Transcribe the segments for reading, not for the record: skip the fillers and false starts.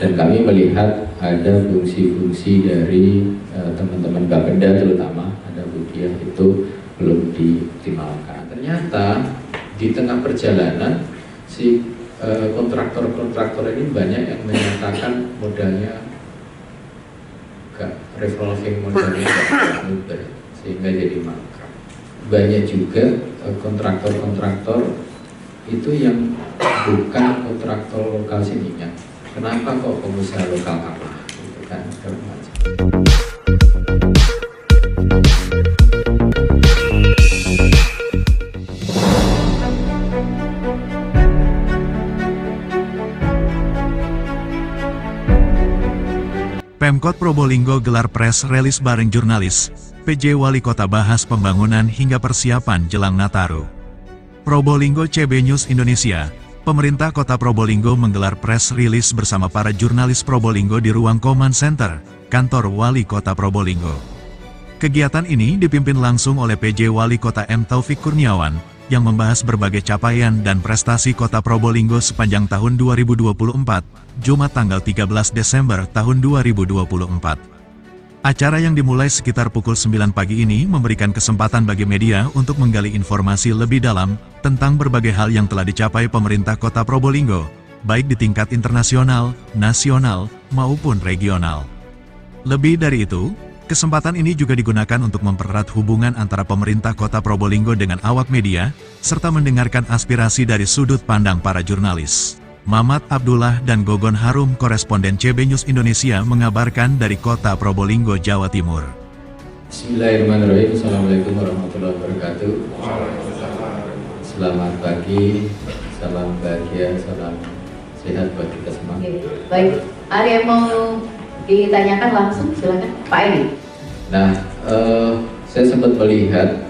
Dan kami melihat ada fungsi-fungsi dari teman-teman Bapenda, terutama ada Budiah, itu belum dioptimalkan. Ternyata di tengah perjalanan si kontraktor-kontraktor ini banyak yang menyatakan modalnya revolving, modalnya mudah, sehingga jadi mangkrak. Banyak juga kontraktor-kontraktor itu yang bukan kontraktor lokal sininya. Kenapa kok pengusaha lokal kalah? Gitu kan, Pemkot Probolinggo gelar press release bareng jurnalis, PJ Wali Kota bahas pembangunan hingga persiapan jelang Nataru. Probolinggo CB News Indonesia, pemerintah Kota Probolinggo menggelar press release bersama para jurnalis Probolinggo di ruang Command Center, kantor Wali Kota Probolinggo. Kegiatan ini dipimpin langsung oleh PJ Wali Kota M. Taufik Kurniawan, yang membahas berbagai capaian dan prestasi Kota Probolinggo sepanjang tahun 2024, Jumat tanggal 13 Desember tahun 2024. Acara yang dimulai sekitar pukul 9 pagi ini memberikan kesempatan bagi media untuk menggali informasi lebih dalam tentang berbagai hal yang telah dicapai pemerintah Kota Probolinggo, baik di tingkat internasional, nasional, maupun regional. Lebih dari itu, kesempatan ini juga digunakan untuk mempererat hubungan antara pemerintah Kota Probolinggo dengan awak media, serta mendengarkan aspirasi dari sudut pandang para jurnalis. Mamat Abdullah dan Gogon Harum, koresponden CB News Indonesia, mengabarkan dari Kota Probolinggo, Jawa Timur. Bismillahirrahmanirrahim. Assalamualaikum warahmatullahi wabarakatuh. Selamat pagi, salam bahagia, salam sehat buat kita semua. Baik, ada yang mau ditanyakan langsung, silakan Pak Edi. Nah, saya sempat melihat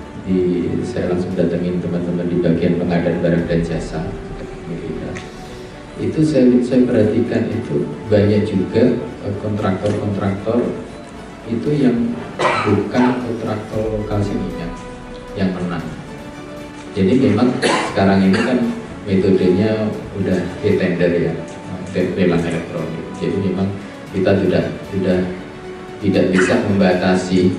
saya langsung datengin teman-teman di bagian pengadaan barang dan jasa. Itu saya perhatikan itu banyak juga kontraktor-kontraktor itu yang bukan kontraktor lokal sininya yang menang. Jadi memang sekarang ini kan metodenya udah e-tender ya, lelang elektronik. Jadi memang kita tidak bisa membatasi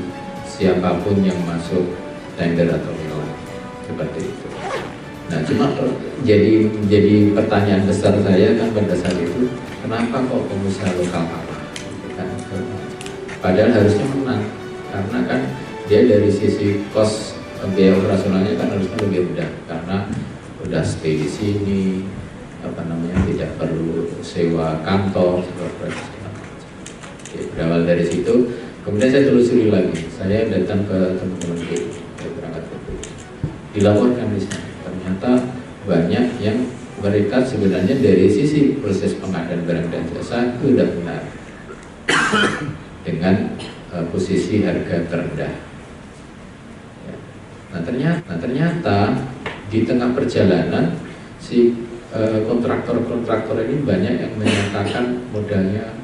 siapapun yang masuk tender atau lelang seperti itu. Nah, cuma jadi pertanyaan besar saya kan pada saat itu, kenapa kok pengusaha lokal kalah? Padahal harusnya menang, karena kan dia dari sisi cost biaya operasionalnya kan harusnya lebih rendah, karena udah stay di sini, tidak perlu sewa kantor, berawal dari situ. Kemudian saya telusuri lagi, saya datang ke teman-teman BI, saya berangkat ke BI, dilaporkan di sana. Ternyata banyak yang mereka sebenarnya dari sisi proses pengadaan barang dan jasa itu sudah benar dengan posisi harga terendah. Nah ternyata di tengah perjalanan si kontraktor-kontraktor ini banyak yang menyatakan modalnya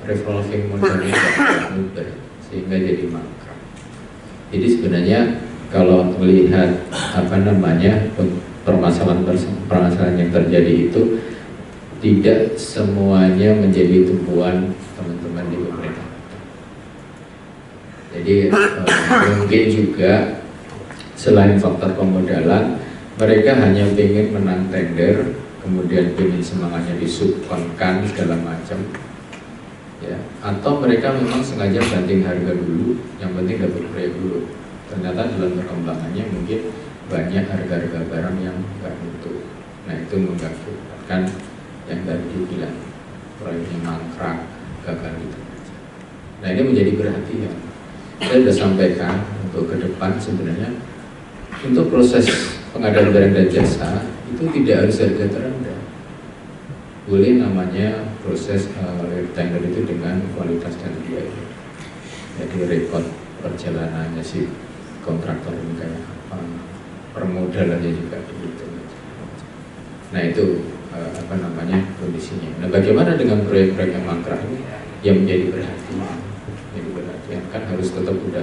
revolving, modalnya mudah, sehingga jadi mangkrak. Jadi sebenarnya kalau melihat permasalahan yang terjadi itu tidak semuanya menjadi tumpuan teman-teman di pemerintah. Jadi mungkin juga selain faktor pemodalan, mereka hanya ingin menang tender, kemudian ingin semangatnya disubkonkan segala macam, ya. Atau mereka memang sengaja banting harga dulu, yang penting dapat proyek dulu. Ternyata dalam perkembangannya mungkin banyak harga-harga barang yang nggak mutu. Nah, itu mengakibatkan yang tadi dibilang proyeknya mangkrak, gagal gitu. Nah, ini menjadi perhatian. Saya sudah sampaikan untuk ke depan sebenarnya untuk proses pengadaan barang dan jasa itu tidak harus harga terendah. Boleh namanya proses tender itu dengan kualitas dan biaya. Jadi rekod perjalanannya sih kontraktor ini kayak apa, permodalannya juga begitu. Nah itu kondisinya. Nah bagaimana dengan proyek-proyek yang mangkrak ini yang menjadi perhatian kan harus tetap udah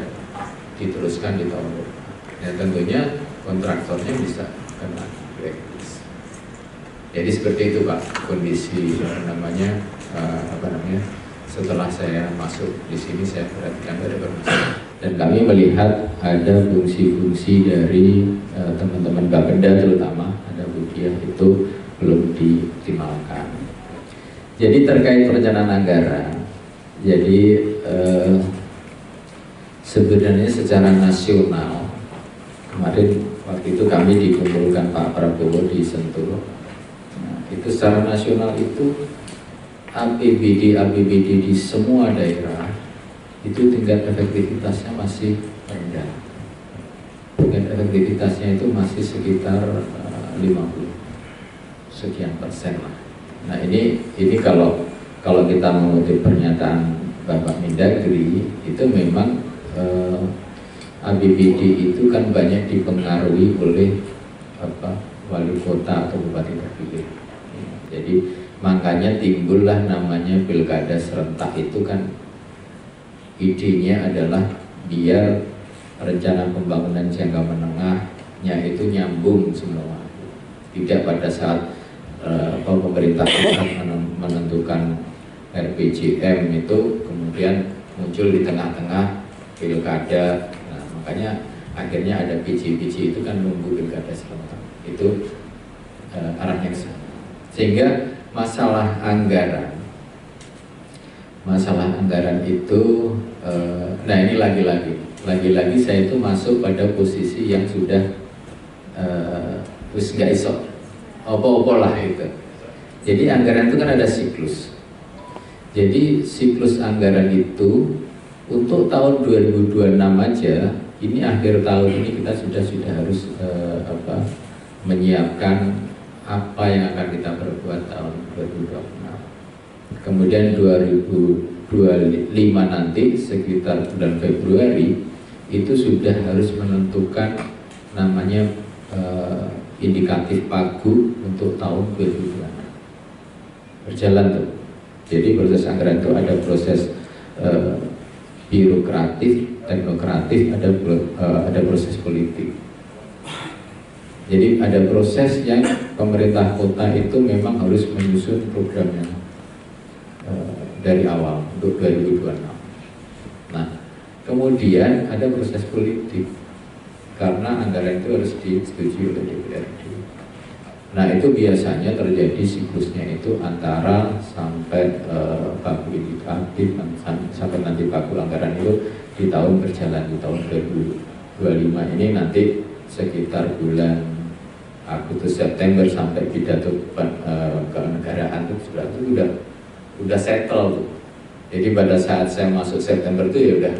diteruskan di tahun depan. Ya tentunya kontraktornya bisa kena blacklist. Jadi seperti itu Pak kondisi setelah saya masuk di sini saya perhatikan ada permasalahan dan kami melihat ada fungsi-fungsi dari teman-teman Bapenda terutama ada Budiah itu belum dioptimalkan. Jadi terkait perencanaan anggaran, jadi sebenarnya secara nasional kemarin waktu itu kami dikumpulkan Pak Prabowo di Sentul. Nah, itu secara nasional itu APBD di semua daerah itu tingkat efektivitasnya masih rendah. Tingkat efektivitasnya itu masih sekitar 50 sekian persen lah. Nah ini kalau kita mengutip pernyataan Bapak Mendagri itu memang APBD itu kan banyak dipengaruhi oleh wali kota atau bupati terpilih. Jadi makanya timbullah namanya pilkada serentak itu kan idenya adalah biar rencana pembangunan jangka menengahnya itu nyambung semua. Tidak pada saat pemerintah pusat menentukan RPJM itu kemudian muncul di tengah-tengah pilkada. Nah, makanya akhirnya ada PJ itu kan nunggu pilkada serentak. Itu arahnya ke sana. Sehingga masalah anggaran itu nah ini lagi-lagi saya itu masuk pada posisi yang sudah wis nggak iso opo-opo lah itu. Jadi anggaran itu kan ada siklus. Jadi siklus anggaran itu untuk tahun 2026 aja, ini akhir tahun ini kita sudah harus menyiapkan apa yang akan kita perbuat tahun 2026. Kemudian 2025 nanti sekitar bulan Februari itu sudah harus menentukan namanya indikatif pagu untuk tahun 2026. Berjalan tuh. Jadi proses anggaran itu ada proses birokratif, teknokratif, ada proses politik. Jadi ada proses yang pemerintah kota itu memang harus menyusun programnya dari awal untuk 2026. Nah, kemudian ada proses politik karena anggaran itu harus disetujui oleh DPRD. Nah, itu biasanya terjadi siklusnya itu antara sampai pagu indikatif sampai nanti pagu anggaran itu di tahun berjalan di tahun 2025 ini nanti sekitar bulan Agustus September sampai pidato kenegaraan itu udah settle tuh. Jadi pada saat saya masuk September itu ya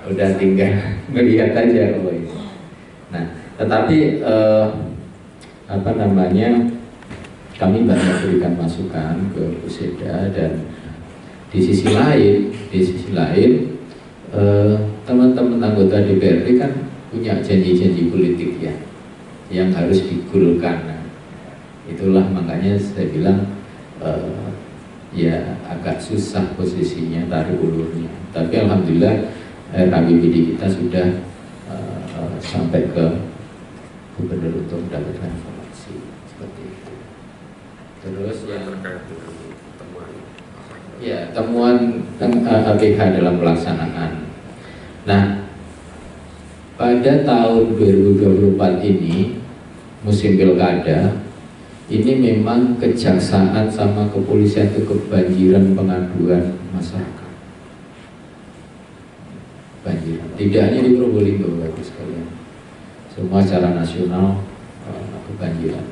udah tinggal melihat aja kalau itu. Nah, tetapi kami banyak berikan masukan ke Puseda dan di sisi lain teman-teman anggota DPRD kan punya janji-janji politik ya yang harus digulkan. Nah, itulah makanya saya bilang ya agak susah posisinya tarik ulurnya. Tapi alhamdulillah APBD kita sudah sampai ke gubernur untuk mendapatkan informasi seperti itu. Terus yang temuan APH dalam pelaksanaan. Nah, pada tahun 2024 ini musim pilkada ini memang kejaksaan sama kepolisian itu kebanjiran pengaduan masyarakat. Banjiran. Tidak hanya di Probolinggo, bagus sekalian. Semua secara nasional kebanjiran.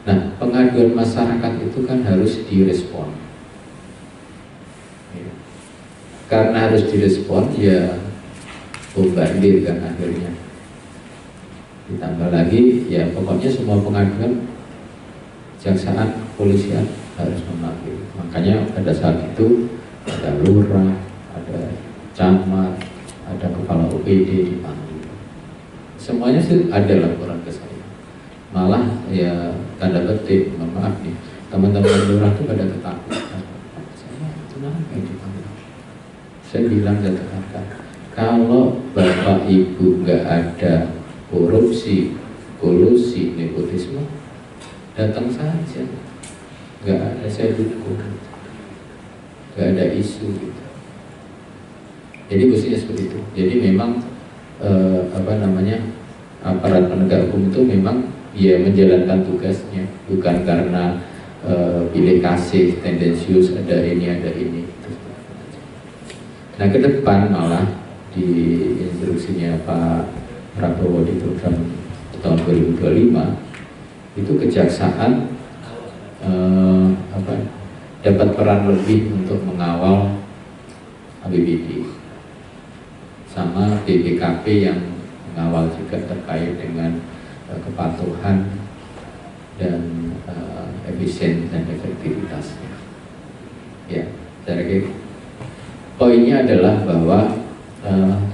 Nah, pengaduan masyarakat itu kan harus direspon. Ya. Karena harus direspon, ya bombardir kan akhirnya. Ditambah lagi, ya pokoknya semua pengaduan kejaksaan, kepolisian harus memanggil. Makanya pada saat itu ada lurah, ada camat, ada kepala OPD dipanggil. Semuanya sih ada laporan ke saya. Malah ya tanda petik, mohon maaf nih, teman-teman lurah itu pada ketakutan. Saya kenapa dipanggil? Saya bilang dan tekankan, kalau bapak ibu nggak ada korupsi, kolusi, nepotisme, datang saja, nggak ada saya dukung, nggak ada isu gitu. Jadi mestinya seperti itu. Jadi memang aparat penegak hukum itu memang ya menjalankan tugasnya, bukan karena pilih kasih tendensius ada ini. Nah ke depan malah di instruksinya Pak Prabowo di program tahun 2025 itu kejaksaan dapat peran lebih untuk mengawal APBD sama BPKP yang mengawal juga terkait dengan kepatuhan dan efisien dan efektivitasnya. Ya, saya kira poinnya adalah bahwa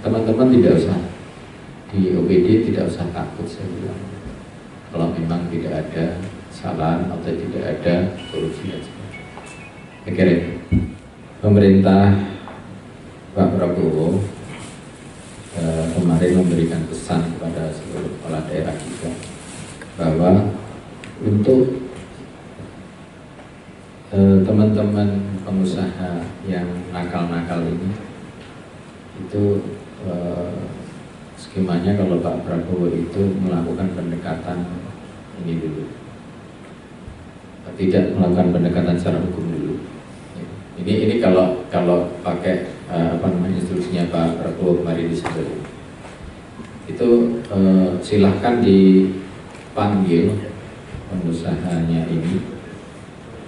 teman-teman tidak usah di OPD tidak usah takut, saya bilang. Kalau memang tidak ada kesalahan atau tidak ada korupsi dan sebagainya. Saya kira pemerintah Pak Prabowo kemarin memberikan pesan kepada seluruh kepala daerah juga bahwa untuk teman-teman pengusaha yang nakal-nakal ini itu skemanya kalau Pak Prabowo itu melakukan pendekatan ini dulu, tidak melakukan pendekatan secara hukum dulu. Ini kalau pakai instruksinya Pak Prabowo kemarin disebut itu silahkan dipanggil pengusahanya ini,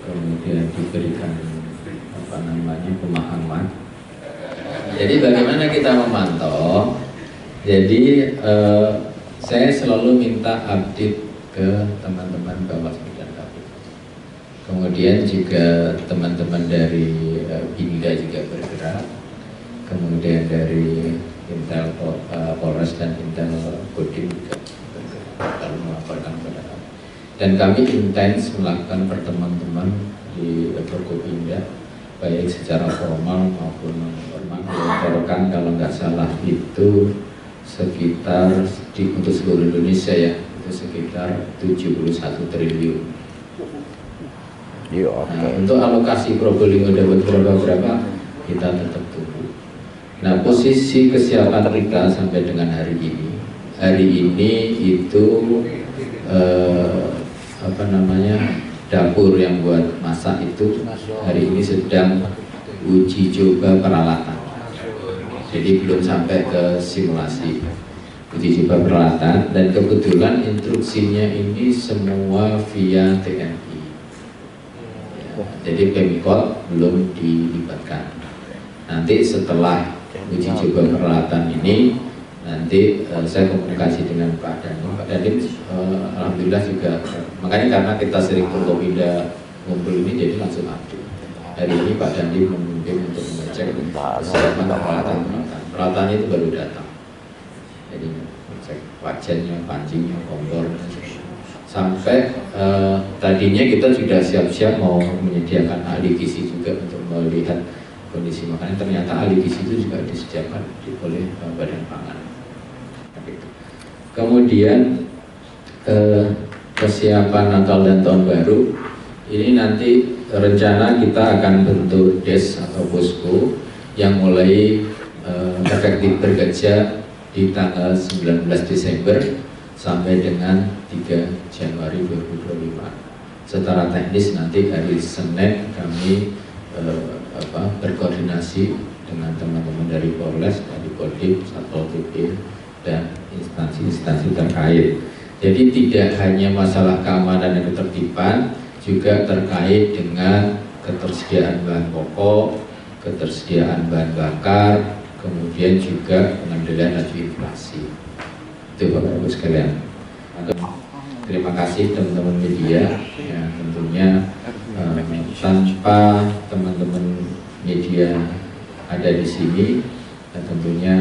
kemudian diberikan pemahaman. Jadi bagaimana kita memantau? Jadi saya selalu minta update ke teman-teman Bawaslu dan KPU. Kemudian juga teman-teman dari Binda juga bergerak. Kemudian dari Intel Polres dan Intel Kodim juga bergerak melaporkan kepada kami. Dan kami intens melakukan pertemuan-teman di Forkopimda, baik secara formal maupun non formal. Melaporkan kalau nggak salah itu sekitar untuk seluruh Indonesia ya, itu sekitar 71 triliun. Nah, untuk alokasi Probolinggo dapat berapa kita tetap tunggu. Nah, posisi kesiapan kita sampai dengan hari ini itu dapur yang buat masak itu hari ini sedang uji coba peralatan. Jadi belum sampai ke simulasi, uji coba peralatan, dan kebetulan instruksinya ini semua via TNI. Jadi Pemkot belum dilibatkan. Nanti setelah uji coba peralatan ini, nanti saya komunikasi dengan Pak Dandim. Pak Dandim alhamdulillah juga, makanya karena kita sering Forkopimda ngumpul ini, jadi langsung update. Hari ini Pak Dandim memimpin untuk mengecek kesiapan peralatan. Peralatannya itu baru datang. Jadi mengecek wajannya, pancingnya, kompornya, sampai tadinya kita sudah siap-siap mau menyediakan ahli gizi juga untuk melihat kondisi makanan. Ternyata ahli gizi itu juga disediakan oleh Badan Pangan. Kemudian kesiapan Natal dan Tahun Baru ini nanti rencana kita akan bentuk des atau posko yang mulai efektif bekerja di tanggal 19 Desember sampai dengan 3 Januari 2025. Secara teknis nanti hari Senin kami berkoordinasi dengan teman-teman dari Polres, dari Kodim, Satpol PP, dan instansi-instansi terkait. Jadi tidak hanya masalah keamanan dan ketertiban, juga terkait dengan ketersediaan bahan pokok, ketersediaan bahan bakar, kemudian juga pengendalian laju inflasi. Itu Bapak Ibu sekalian. Terima kasih teman-teman media. Ya, tentunya tanpa teman-teman media ada di sini, dan tentunya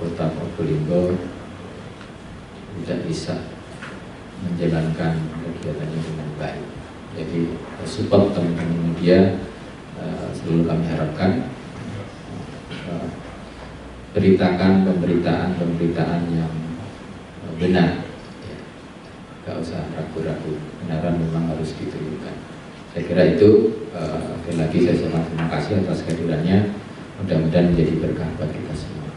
Kota Probolinggo tidak bisa menjalankan kegiatannya dengan baik. Jadi support teman-teman media selalu kami harapkan, beritakan pemberitaan yang benar. nggak usah ragu-ragu, kebenaran memang harus ditunjukkan. Saya kira itu, sekali lagi saya sangat terima kasih atas kehadirannya, mudah-mudahan menjadi berkah bagi kita semua.